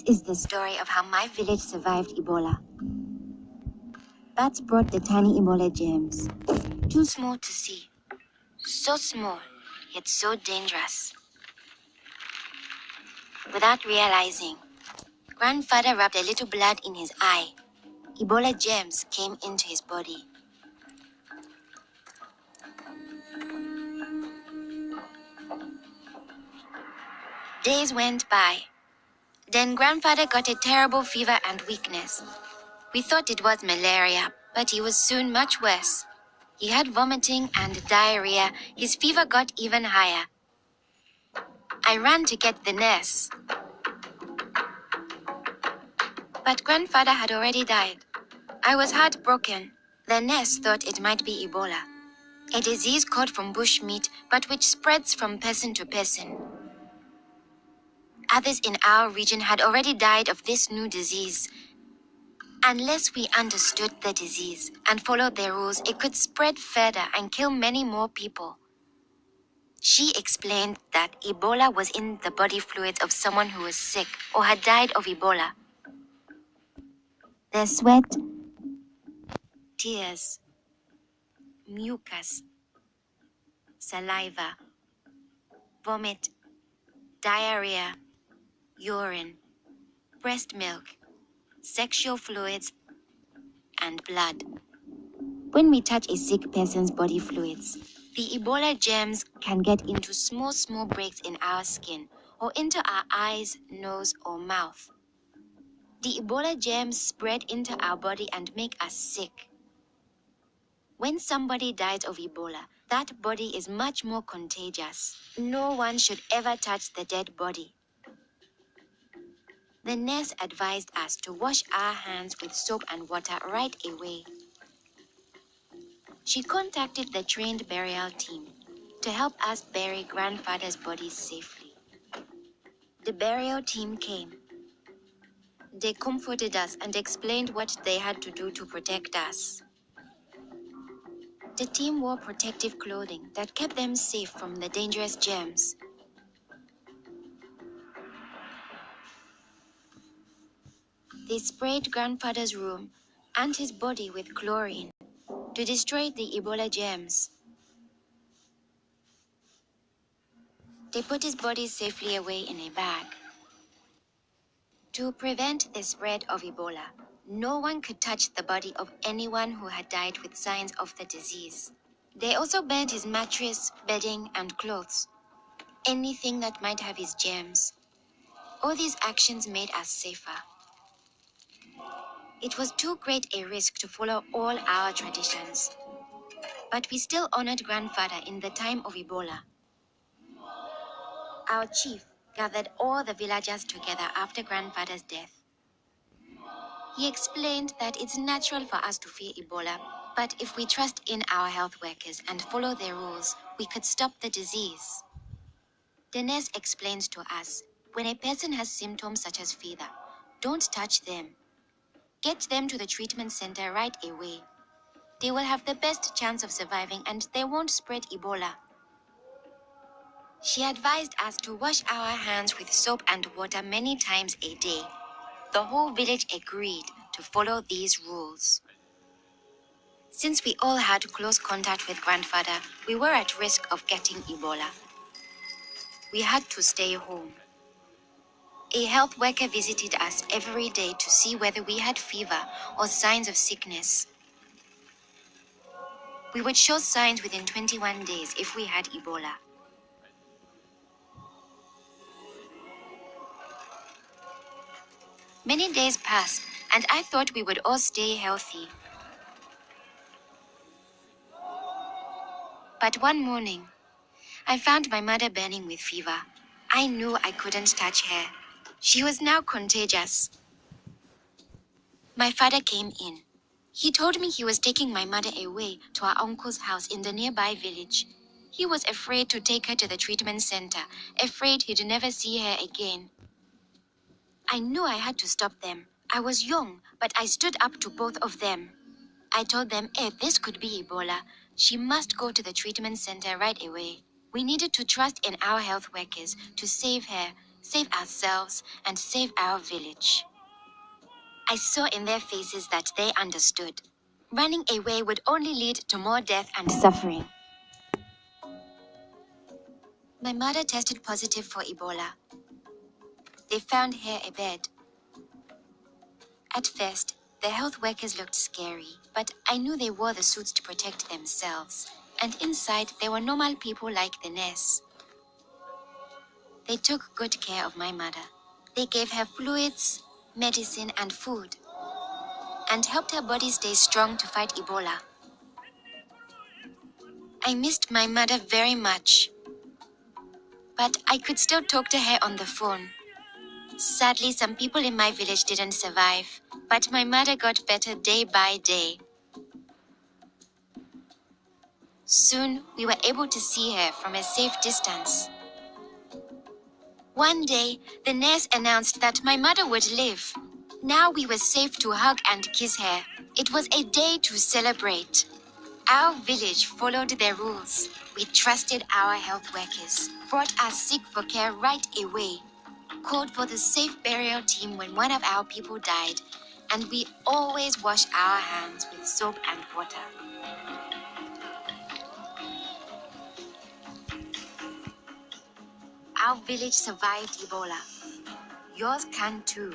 This is the story of how my village survived Ebola. Bats brought the tiny Ebola germs. Too small to see. So small, yet so dangerous. Without realizing, grandfather rubbed a little blood in his eye. Ebola germs came into his body. Days went by. Then grandfather got a terrible fever and weakness. We thought it was malaria, but he was soon much worse. He had vomiting and diarrhea. His fever got even higher. I ran to get the nurse. But grandfather had already died. I was heartbroken. The nurse thought it might be Ebola, a disease caught from bush meat, but which spreads from person to person. Others in our region had already died of this new disease. Unless we understood the disease and followed their rules, it could spread further and kill many more people. She explained that Ebola was in the body fluids of someone who was sick or had died of Ebola. Their sweat, tears, mucus, saliva, vomit, diarrhea, urine, breast milk, sexual fluids, and blood. When we touch a sick person's body fluids, the Ebola germs can get into small breaks in our skin or into our eyes, nose, or mouth. The Ebola germs spread into our body and make us sick. When somebody dies of Ebola, that body is much more contagious. No one should ever touch the dead body. The nurse advised us to wash our hands with soap and water right away. She contacted the trained burial team to help us bury grandfather's body safely. The burial team came. They comforted us and explained what they had to do to protect us. The team wore protective clothing that kept them safe from the dangerous germs. They sprayed grandfather's room and his body with chlorine to destroy the Ebola germs. They put his body safely away in a bag. To prevent the spread of Ebola, no one could touch the body of anyone who had died with signs of the disease. They also burned his mattress, bedding, and clothes, anything that might have his germs. All these actions made us safer. It was too great a risk to follow all our traditions, but we still honored grandfather in the time of Ebola. Our chief gathered all the villagers together after grandfather's death. He explained that it's natural for us to fear Ebola, but if we trust in our health workers and follow their rules, we could stop the disease. The nurse explained to us, when a person has symptoms such as fever, don't touch them. Get them to the treatment center right away. They will have the best chance of surviving and they won't spread Ebola. She advised us to wash our hands with soap and water many times a day. The whole village agreed to follow these rules. Since we all had close contact with grandfather, we were at risk of getting Ebola. We had to stay home. A health worker visited us every day to see whether we had fever or signs of sickness. We would show signs within 21 days if we had Ebola. Many days passed, and I thought we would all stay healthy. But one morning, I found my mother burning with fever. I knew I couldn't touch her. She was now contagious. My father came in. He told me he was taking my mother away to our uncle's house in the nearby village. He was afraid to take her to the treatment center, afraid he'd never see her again. I knew I had to stop them. I was young, but I stood up to both of them. I told them, this could be Ebola. She must go to the treatment center right away. We needed to trust in our health workers to save her, save ourselves, and save our village. I saw in their faces that they understood. Running away would only lead to more death and suffering. My mother tested positive for Ebola. They found her a bed. At first, the health workers looked scary, but I knew they wore the suits to protect themselves. And inside, they were normal people like the nurse. They took good care of my mother. They gave her fluids, medicine, and food, and helped her body stay strong to fight Ebola. I missed my mother very much, but I could still talk to her on the phone. Sadly, some people in my village didn't survive, but my mother got better day by day. Soon, we were able to see her from a safe distance. One day, the nurse announced that my mother would live. Now we were safe to hug and kiss her. It was a day to celebrate. Our village followed their rules. We trusted our health workers, brought our sick for care right away, called for the safe burial team when one of our people died, and we always washed our hands with soap and water. Our village survived Ebola. Yours can too.